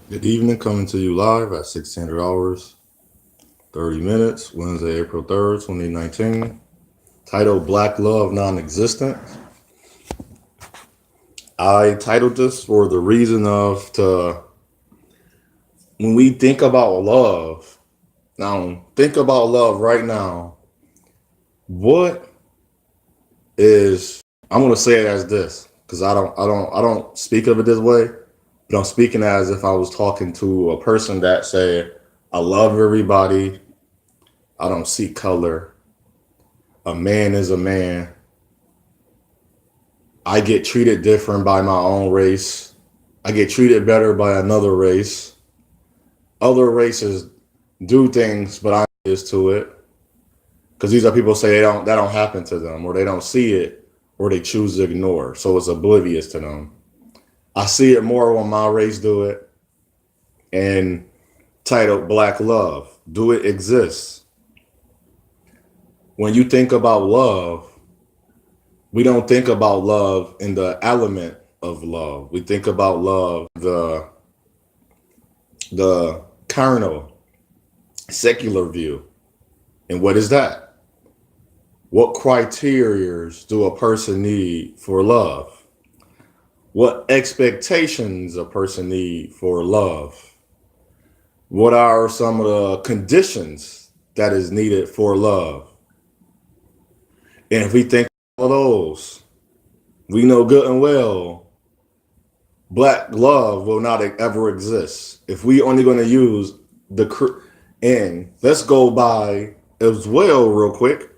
Good evening, coming to you live at 1600 hours, 30 minutes, Wednesday, April 3rd, 2019. Title Black Love Non-Existent. I titled this for the reason of when we think about love, now think about love right now. What is I'm gonna say it as this, because I don't speak of it this way, but I'm speaking as if I was talking to a person that say, I love everybody, I don't see color. A man is a man. I get treated different by my own race. I get treated better by another race. Other races do things, but I'm used to it. Because these are people say that don't happen to them, or they don't see it, or they choose to ignore. So it's oblivious to them. I see it more when my race do it. And titled Black Love. Do it exist? When you think about love, we don't think about love in the element of love. We think about love, the carnal, secular view. And what is that? What criterias do a person need for love? What expectations a person need for love? What are some of the conditions that is needed for love? And if we think of those, we know good and well black love will not ever exist if we only going to use and let's go by as well real quick.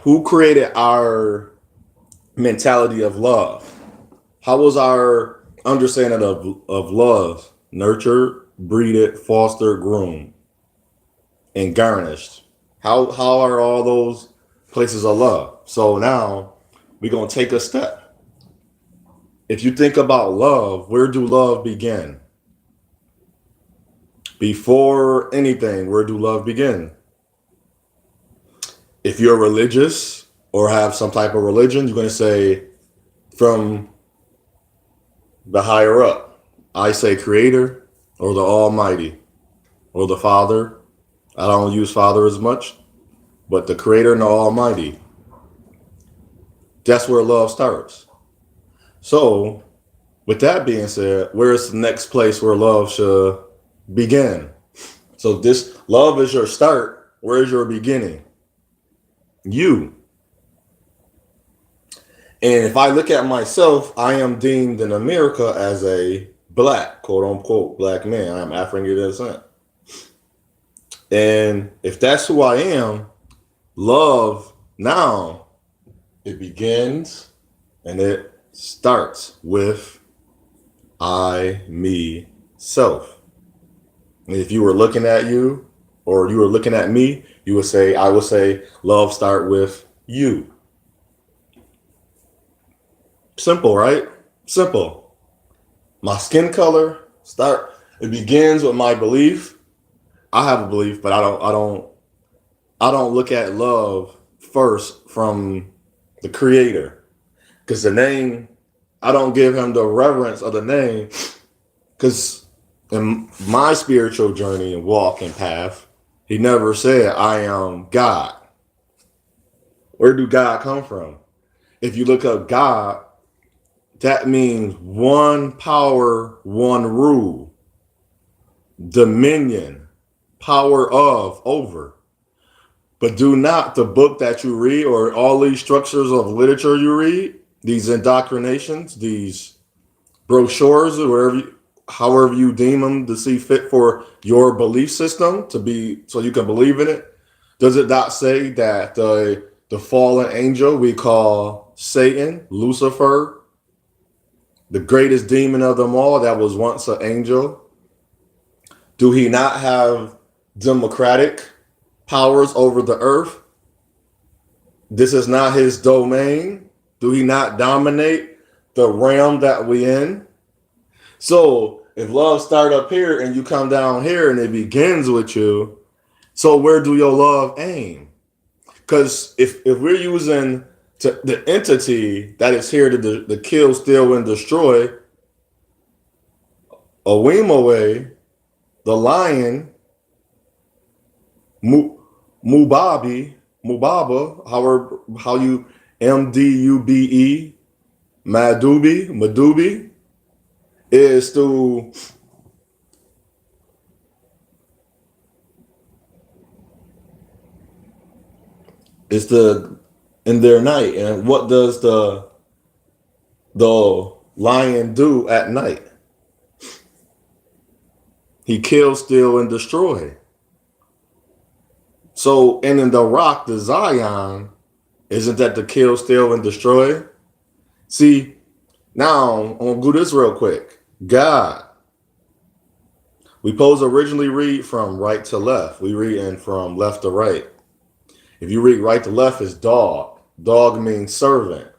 Who created our mentality of love? How was our understanding of love nurtured, breeded, fostered, groomed, and garnished? How are all those places of love? So now we're going to take a step. If you think about love, where do love begin? Before anything, where do love begin? If you're religious or have some type of religion, you're going to say from the higher up. I say creator or the almighty or the father. I don't use father as much, but the creator and the almighty. That's where love starts. So, with that being said, where's the next place where love should begin? So this love is your start. Where's your beginning? You. And if I look at myself, I am deemed in America as a black, quote unquote, black man. I am African Descent. And if that's who I am, love now, it begins and it starts with I, me, self. And if you were looking at you or you were looking at me, I would say, love start with you. Simple, right? Simple. My skin color it begins with my belief. I have a belief, but I don't look at love first from the creator. Because the name, I don't give him the reverence of the name. Because in my spiritual journey and walk and path, he never said, I am God. Where do God come from? If you look up God, that means one power, one rule, dominion, power of, over. But do not the book that you read or all these structures of literature you read, these indoctrinations, these brochures, or however you deem them to see fit for your belief system to be, so you can believe in it. Does it not say that the fallen angel we call Satan, Lucifer, the greatest demon of them all, that was once an angel? Do he not have democratic powers over the earth? This is not his domain. Do he not dominate the realm that we in? So if love start up here and you come down here and it begins with you, so where do your love aim? Because if we're using the entity that is here to kill, steal, and destroy, Owemowe, the lion, Mubaba, how you Mdube, Madubi, is to in their night. And what does the lion do at night? He kills, steal, and destroy. So, and in the rock, the Zion, isn't that to kill, steal, and destroy? See, now I'm gonna do this real quick. God. We supposed to originally read from right to left. We reading from left to right. If you read right to left, it's dog. Dog means servant.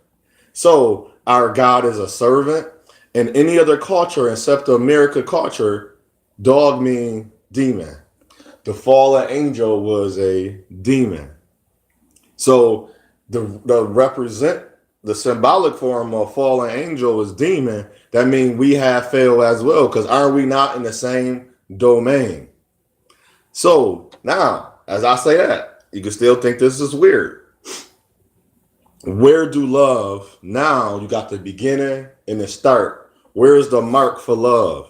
So our God is a servant. In any other culture except the American culture, dog means demon. The fallen angel was a demon. So the symbolic form of fallen angel is demon. That means we have failed as well, because aren't we not in the same domain? So now, as I say that, you can still think this is weird. Where do love? Now you got the beginning and the start. Where is the mark for love?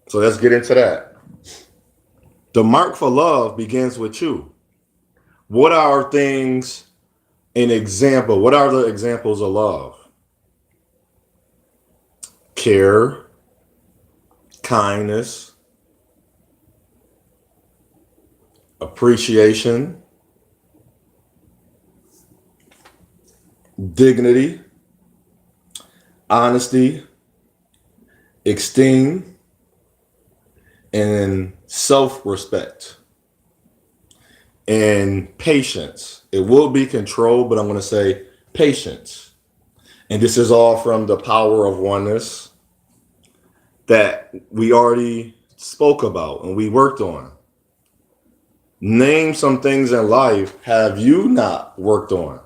So let's get into that. The mark for love begins with you. What are things, an example? What are the examples of love? Care, kindness, appreciation, dignity, honesty, esteem, and self-respect, and patience. It will be control, but I'm going to say patience. And this is all from the power of oneness that we already spoke about and we worked on. Name some things in life have you not worked on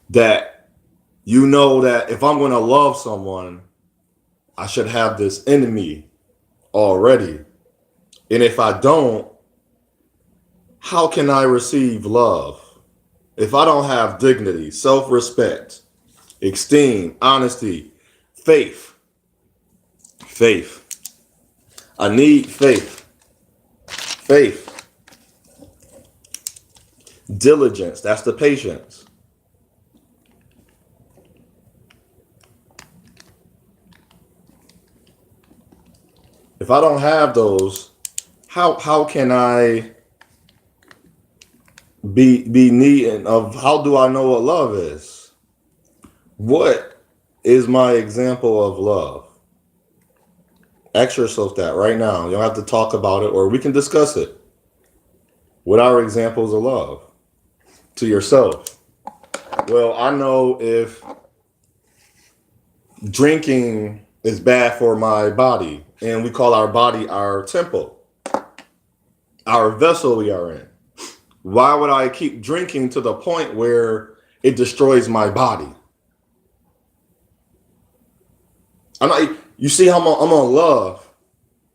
that you know that if I'm going to love someone, I should have this in me already. And if I don't, how can I receive love? If I don't have dignity, self-respect, esteem, honesty, faith. I need faith. Diligence, that's the patience. If I don't have those, how can I be needing of, how do I know what love is? What is my example of love? Ask yourself that right now. You don't have to talk about it, or we can discuss it. What are examples of love to yourself? Well, I know if drinking is bad for my body, and we call our body our temple, our vessel we are in. Why would I keep drinking to the point where it destroys my body? You see how I'm on love.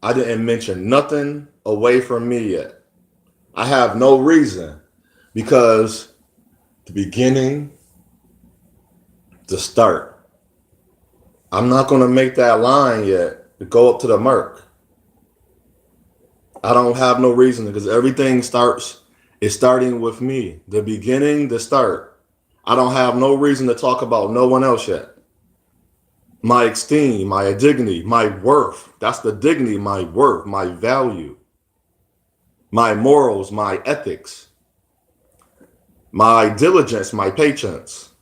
I didn't mention nothing away from me yet. I have no reason, because the beginning, the start. I'm not going to make that line yet to go up to the mark. I don't have no reason, because everything is starting with me. The beginning, the start. I don't have no reason to talk about no one else yet. My esteem, my dignity, my worth. That's the dignity, my worth, my value, my morals, my ethics, my diligence, my patience.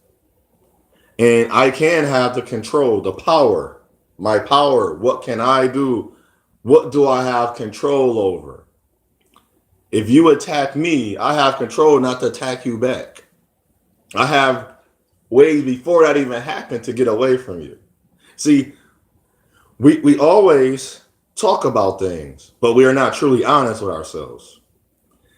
And I can have the control, the power, my power. What can I do? What do I have control over? If you attack me, I have control not to attack you back. I have ways before that even happened to get away from you. See, we always talk about things, but we are not truly honest with ourselves.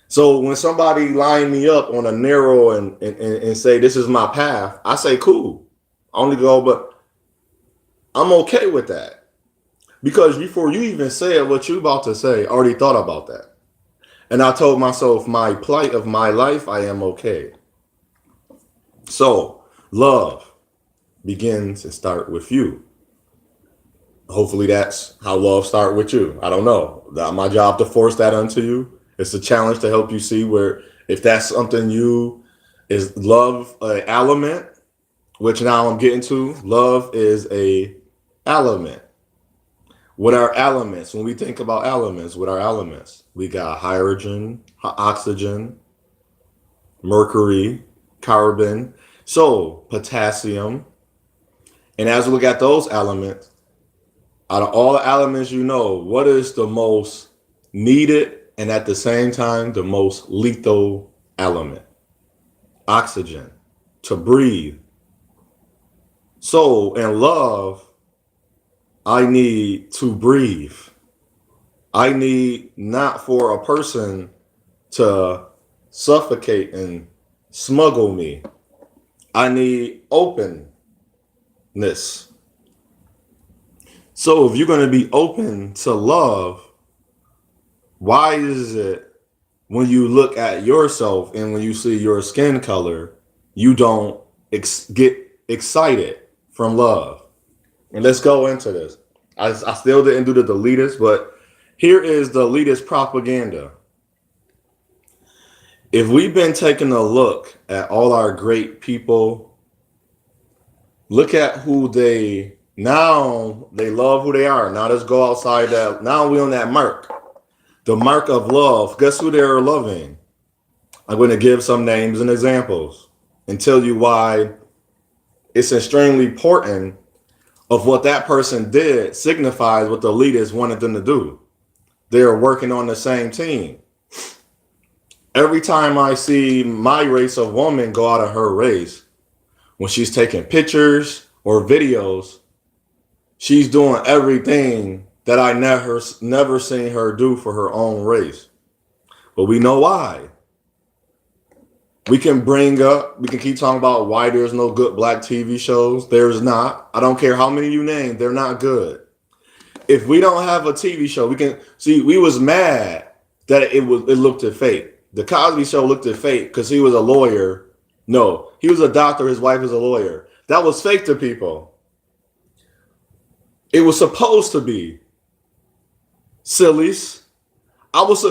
So when somebody line me up on a narrow and say, this is my path, I say, cool. I only go, but I'm okay with that. Because before you even said what you about to say, I already thought about that. And I told myself, my plight of my life, I am okay. So, love begins and start with you. Hopefully that's how love start with you. I don't know. Not my job to force that onto you. It's a challenge to help you see where, if that's something you is love an element, which now I'm getting to. Love is a element. What are elements? When we think about elements, what are elements? We got hydrogen, oxygen, mercury, carbon, so potassium. And as we look at those elements, out of all the elements, what is the most needed and at the same time the most lethal element? Oxygen, to breathe. So in love, I need to breathe. I need not for a person to suffocate and smuggle me. I need openness. So if you're going to be open to love, why is it when you look at yourself and when you see your skin color, you don't get excited from love? And let's go into this. I still didn't do the elitist, but here is the elitist propaganda. If we've been taking a look at all our great people, look at who they love who they are. Now let's go outside that. Now we're on that mark. The mark of love. Guess who they're loving? I'm going to give some names and examples and tell you why it's extremely important of what that person did signifies what the leaders wanted them to do. They are working on the same team. Every time I see my race of woman go out of her race, when she's taking pictures or videos, she's doing everything that I never seen her do for her own race. But we know why. We can keep talking about why there's no good black TV shows. There's not. I don't care how many you name, they're not good. If we don't have a TV show, we can see we was mad that it looked at fake. The Cosby Show looked at fake because he was a lawyer. No, he was a doctor, his wife was a lawyer. That was fake to people. It was supposed to be. Sillies. I was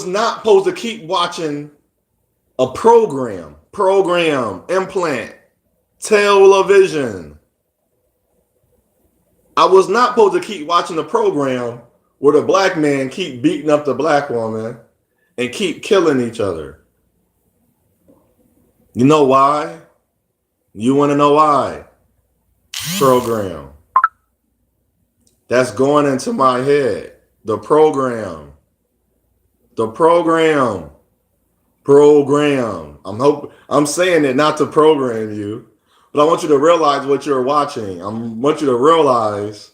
not supposed to keep watching a program, implant, television. I was not supposed to keep watching the program where the black man keep beating up the black woman and keep killing each other. You know why? You want to know why? Program. That's going into my head. The program. I'm saying it not to program you, but I want you to realize what you're watching. I want you to realize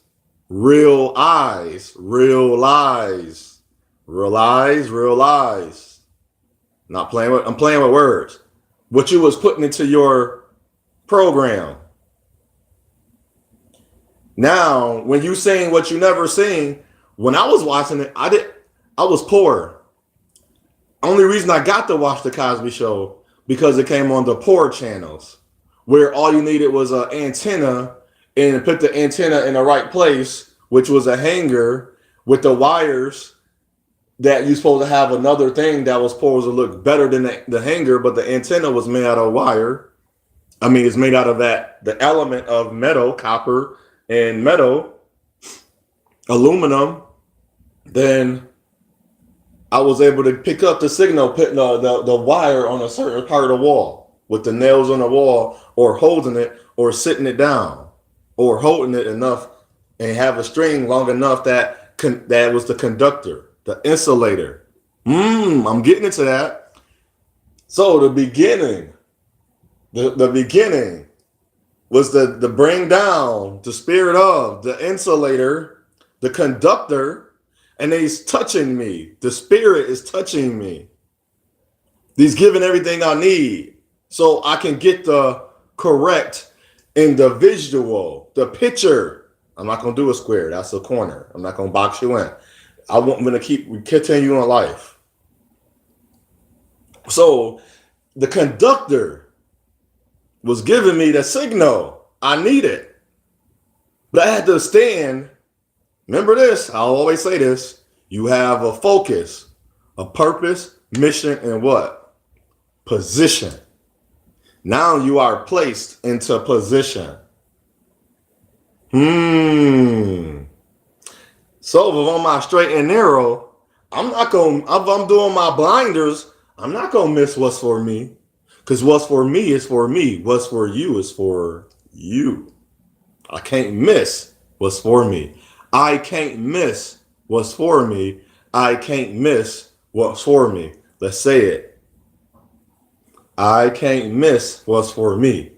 real eyes, real lies, real eyes, real lies. I'm playing with words. What you was putting into your program. Now, when you saying what you never seen, when I was watching it, I was poor. Only reason I got to watch the Cosby Show because it came on the poor channels where all you needed was an antenna and put the antenna in the right place, which was a hanger with the wires that you're supposed to have another thing that was supposed to look better than the hanger, but the antenna was made out of wire. I mean, it's made out of the element of metal, copper and metal, aluminum. Then I was able to pick up the signal, putting the wire on a certain part of the wall with the nails on the wall, or holding it, or sitting it down, or holding it enough and have a string long enough that was the conductor, the insulator. I'm getting into that. So the beginning was the bring down, the spirit of the insulator, the conductor. And he's touching me. The spirit is touching me. He's giving everything I need so I can get the correct individual, the picture. I'm not going to do a square. That's a corner. I'm not going to box you in. I'm going to continue on life. So the conductor was giving me the signal I needed. But I had to stand. Remember this. I'll always say this. You have a focus, a purpose, mission, and what? Position. Now you are placed into position. So if I'm on my straight and narrow, if I'm doing my blinders, I'm not going to miss what's for me. Because what's for me is for me. What's for you is for you. I can't miss what's for me. I can't miss what's for me. I can't miss what's for me. Let's say it. I can't miss what's for me.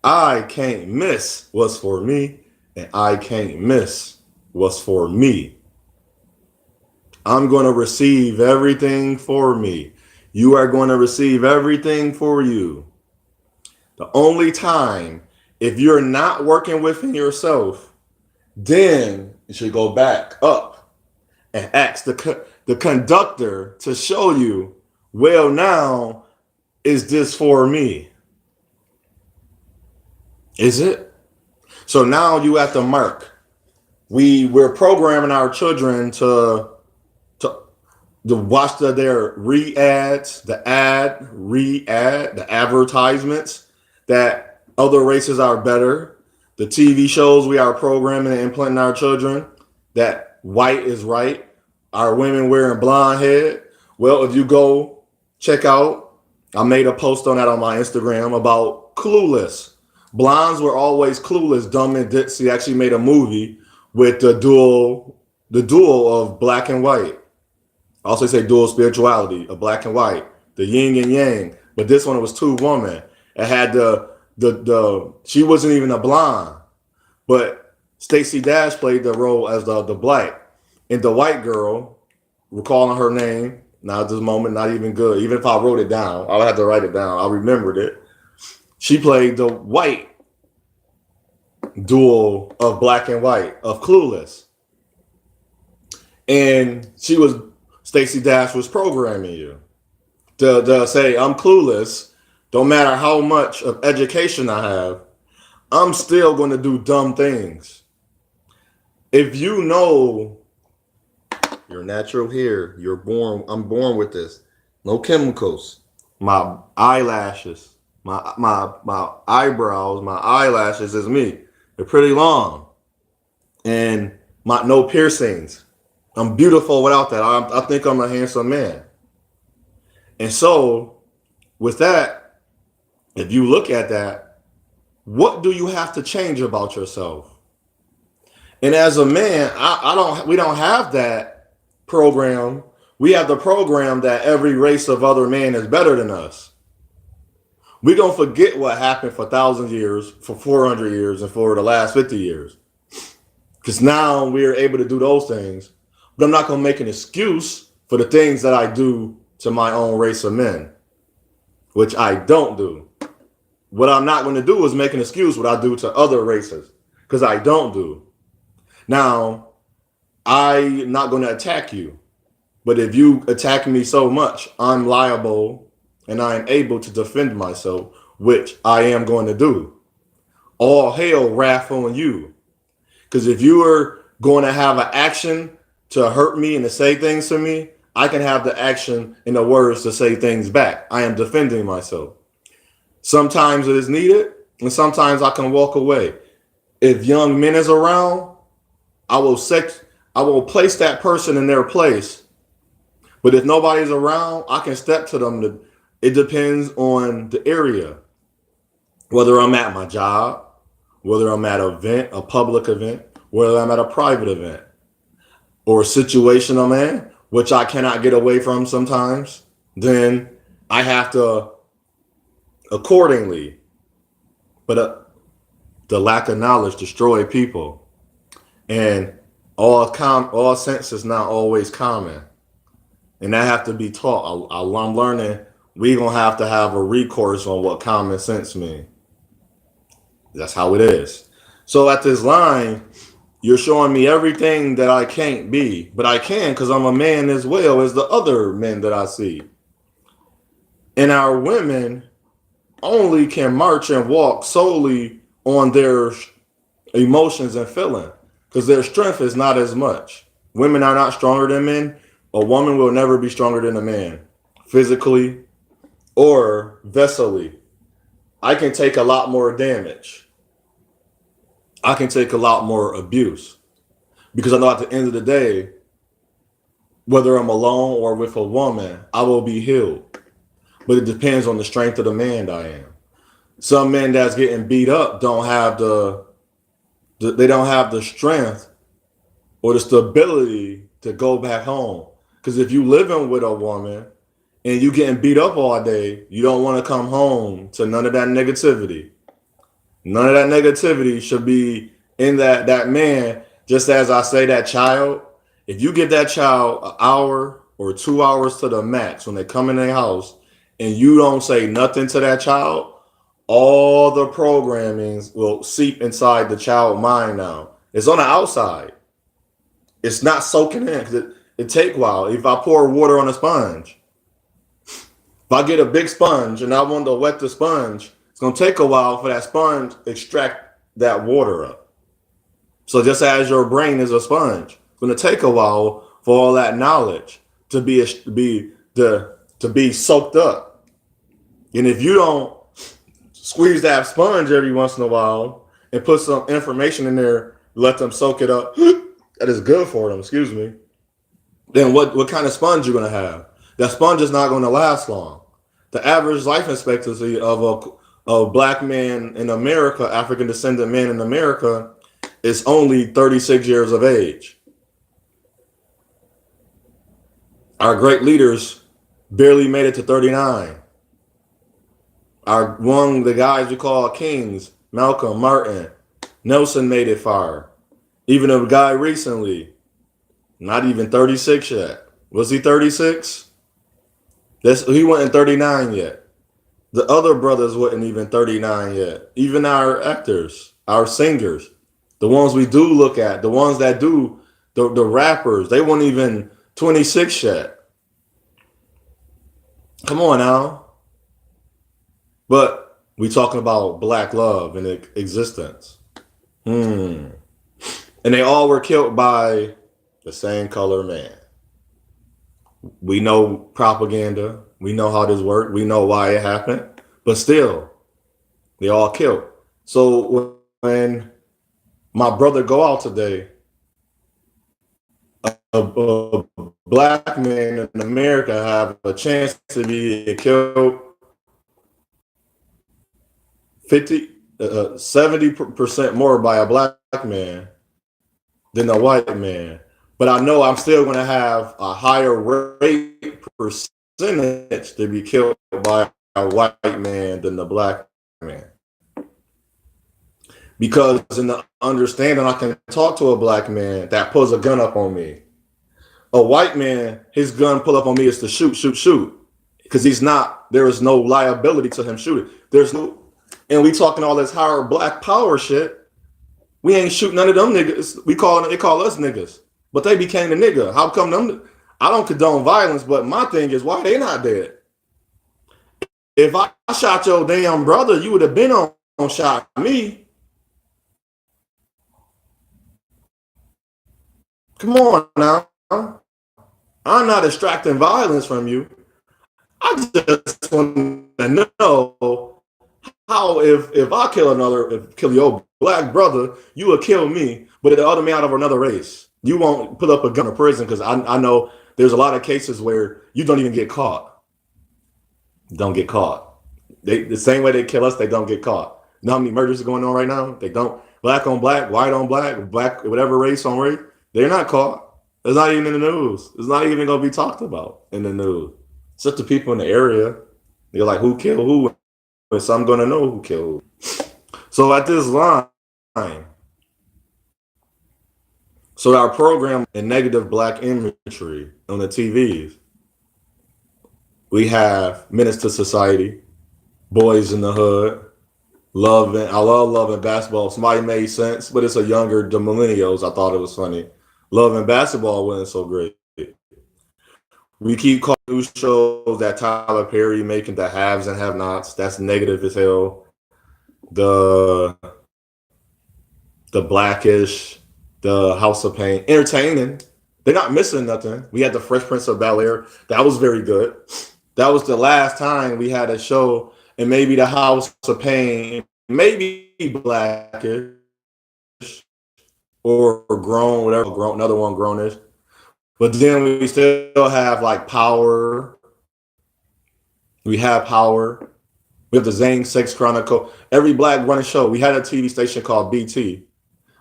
I can't miss what's for me. And I can't miss what's for me. I'm going to receive everything for me. You are going to receive everything for you. The only time, if you're not working within yourself, then you should go back up and ask the conductor to show you, well, now, is this for me? Is it? So now you at the mark. We're programming our children to watch their re-ads, the advertisements that other races are better. The TV shows we are programming and implanting our children that white is right. Our women wearing blonde hair. Well, if you go check out, I made a post on that on my Instagram about Clueless. Blondes were always clueless, dumb and ditzy. Actually made a movie with the dual of black and white. I also say dual spirituality of black and white, the yin and yang. But this one was two women. It had she wasn't even a blonde, but Stacey Dash played the role as the black. And the white girl, recalling her name, now at this moment, not even good. Even if I wrote it down, I'll have to write it down. I remembered it. She played the white dual of black and white, of Clueless. And Stacey Dash was programming you to say, I'm clueless. Don't matter how much of education I have, I'm still going to do dumb things. If you know your natural hair, I'm born with this. No chemicals. My eyelashes, my eyebrows, my eyelashes is me. They're pretty long. And no piercings. I'm beautiful without that. I think I'm a handsome man. And so with that, if you look at that, what do you have to change about yourself? And as a man, we don't have that program. We have the program that every race of other man is better than us. We don't forget what happened for 1,000 years, for 400 years, and for the last 50 years. Because now we're able to do those things. But I'm not going to make an excuse for the things that I do to my own race of men, which I don't do. What I'm not going to do is make an excuse what I do to other races, because I don't do. Now, I'm not going to attack you, but if you attack me so much, I'm liable and I'm able to defend myself, which I am going to do. All hail wrath on you. Because if you are going to have an action to hurt me and to say things to me, I can have the action and the words to say things back. I am defending myself. Sometimes it is needed, and sometimes I can walk away. If young men is around, I will place that person in their place. But if nobody's around, I can step to them. It depends on the area. Whether I'm at my job, whether I'm at an event, a public event, whether I'm at a private event, or a situation I'm in, which I cannot get away from sometimes, then I have to accordingly. But the lack of knowledge destroy people. And all sense is not always common. And that have to be taught. I'm learning we're going to have a recourse on what common sense means. That's how it is. So at this line, You're showing me everything that I can't be, but I can because I'm a man as well as the other men that I see. And our women only can march and walk solely on their emotions and feeling because their strength is not as much. Women are not stronger than men. A woman will never be stronger than a man, physically or vessely. I can take a lot more damage. I can take a lot more abuse because I know at the end of the day, whether I'm alone or with a woman, I will be healed. But it depends on the strength of the man I am. Some men that's getting beat up don't have they don't have the strength or the stability to go back home. Because if you living with a woman and you getting beat up all day, you don't want to come home to none of that negativity. None of that negativity should be in that man. Just as I say, that child, if you give that child an hour or 2 hours to the max when they come in their house and you don't say nothing to that child, all the programmings will seep inside the child mind now. It's on the outside. It's not soaking in because it take a while. If I pour water on a sponge, if I get a big sponge and I want to wet the sponge, it's going to take a while for that sponge to extract that water up. So just as your brain is a sponge, it's going to take a while for all that knowledge to be soaked up. And if you don't squeeze that sponge every once in a while and put some information in there, let them soak it up, that is good for them, excuse me, then what kind of sponge you're going to have? That sponge is not going to last long. The average life expectancy of a black man in America, African Descendant Man in America, is only 36 years of age. Our great leaders barely made it to 39. The guys we call kings, Malcolm, Martin, Nelson made it far. Even a guy recently, not even 36 yet. Was he 36? He wasn't 39 yet. The other brothers wasn't even 39 yet. Even our actors, our singers, the ones we do look at, the ones that do, the rappers, they weren't even 26 yet. Come on now. But we talking about black love and existence. And they all were killed by the same color man. We know propaganda. We know how this worked. We know why it happened. But still, they all killed. So when my brother go out today, a black man in America have a chance to be killed 70% more by a black man than a white man. But I know I'm still going to have a higher rate percentage to be killed by a white man than the black man. Because in the understanding, I can talk to a black man that pulls a gun up on me. A white man, his gun pull up on me is to shoot. Because there is no liability to him shooting. And we talking all this higher black power shit. We ain't shooting none of them niggas. They call us niggas. But they became the nigga. How come them? I don't condone violence, but my thing is, why they not dead? If I shot your damn brother, you would have been on shot me. Come on now. I'm not extracting violence from you. I just want to know how if I kill your black brother, you will kill me, but the other man out of another race. You won't put up a gun in prison because I know there's a lot of cases where you don't even get caught. Don't get caught. The same way they kill us, they don't get caught. You know how many murders are going on right now? They don't. Black on black, white on black, whatever race on race. They're not caught. It's not even in the news. It's not even going to be talked about in the news. It's just the people in the area. They're like, who killed who? And so I'm going to know who killed who. So at this line, so our program in negative black imagery on the TVs, we have Menace to Society, Boys in the Hood. I love Love and Basketball. Somebody made sense, but it's a younger, the millennials. I thought it was funny. Love and Basketball wasn't so great. We keep calling new shows that Tyler Perry making the haves and have-nots. That's negative as hell. The Blackish, the House of Pain, entertaining. They're not missing nothing. We had the Fresh Prince of Bel-Air. That was very good. That was the last time we had a show, and maybe the House of Pain, maybe Blackish or Grown, whatever, Grown, another one Grownish. But then we still have like Power. We have Power. We have the Zane Sex Chronicle. Every black running show. We had a TV station called BT,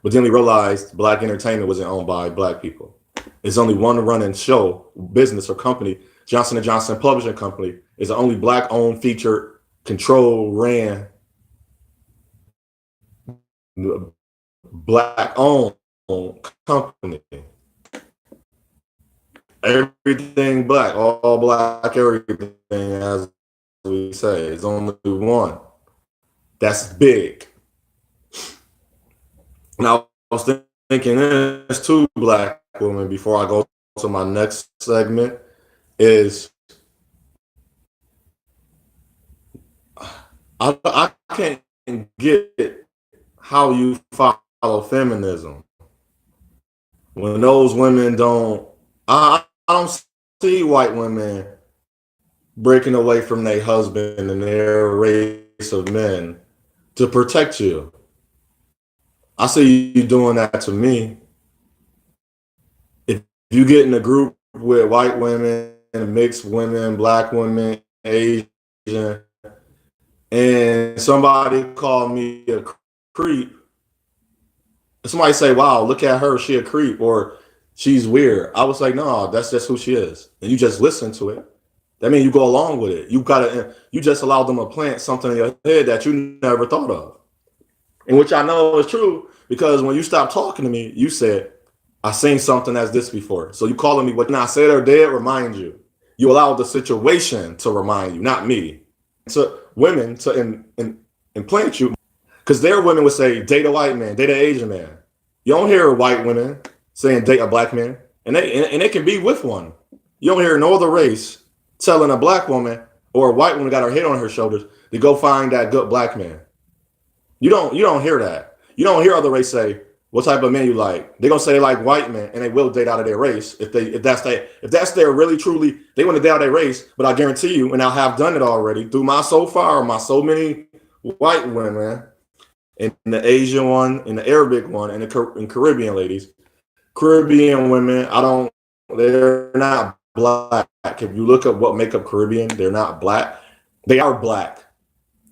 but then we realized black entertainment wasn't owned by black people. It's only one running show, business or company. Johnson & Johnson Publishing Company is the only black-owned, featured, controlled, ran, black-owned company. Everything black, all black, everything, as we say. It's only one. That's big. Now, I was thinking there's two black women before I go to my next segment. Is I can't get how you follow feminism when those women don't. I don't see white women breaking away from their husband and their race of men to protect you. I see you doing that to me. If you get in a group with white women, mixed women, black women, Asian, and somebody called me a creep, somebody say, wow, look at her, she a creep, or she's weird. I was like, no, that's just who she is. And you just listen to it. That means you go along with it. You just allow them to plant something in your head that you never thought of. And which I know is true, because when you stopped talking to me, you said, I seen something as this before. So you calling me what I said or did remind you. You allowed the situation to remind you, not me. So women to implant you, because their women would say, date a white man, date an Asian man. You don't hear white women saying date a black man, and they can be with one. You don't hear no other race telling a black woman or a white woman got her head on her shoulders to go find that good black man. You don't hear that. You don't hear other race say, what type of men you like? They're gonna say they like white men, and they will date out of their race if that's their really truly they want to date out of their race. But I guarantee you, and I have done it already through my so many white women, and the Asian one, and the Arabic one, and the Caribbean ladies. Caribbean women, they're not black. If you look at what make up Caribbean, they're not black. They are black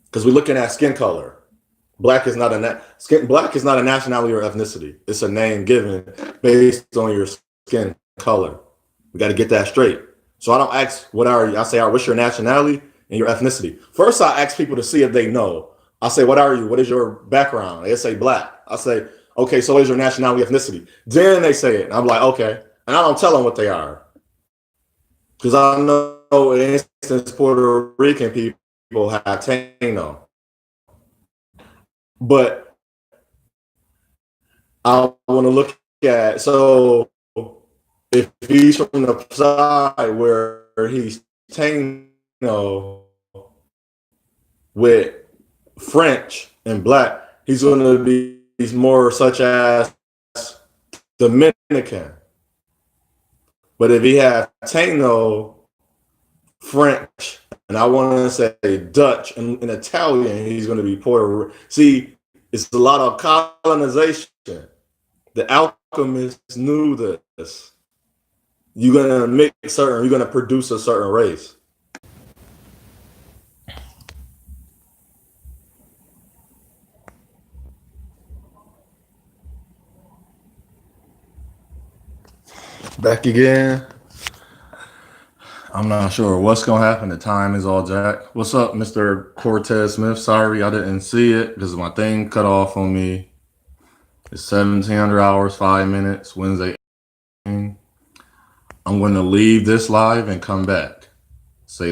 because we're looking at skin color. Black is not a nationality or ethnicity. It's a name given based on your skin color. We got to get that straight. So I don't ask what are you. I say, what's your nationality and your ethnicity? First, I ask people to see if they know. I say, what are you? What is your background? They say black. I say, okay, so what is your nationality, ethnicity? Then they say it. And I'm like, okay. And I don't tell them what they are. Because I know, in instance, Puerto Rican people have Taino. But I want to look at, so if he's from the side where he's Taino with French and black, he's going to be more such as Dominican. But if he has Taino, French, and I want to say Dutch and Italian, he's going to be Puerto Rican. See, it's a lot of colonization. The alchemists knew this. You're going to produce a certain race. Back again. I'm not sure what's going to happen. The time is all jacked. What's up, Mr. Cortez Smith? Sorry, I didn't see it because my thing cut off on me. It's 1700 hours, 5 minutes, Wednesday. I'm going to leave this live and come back. Say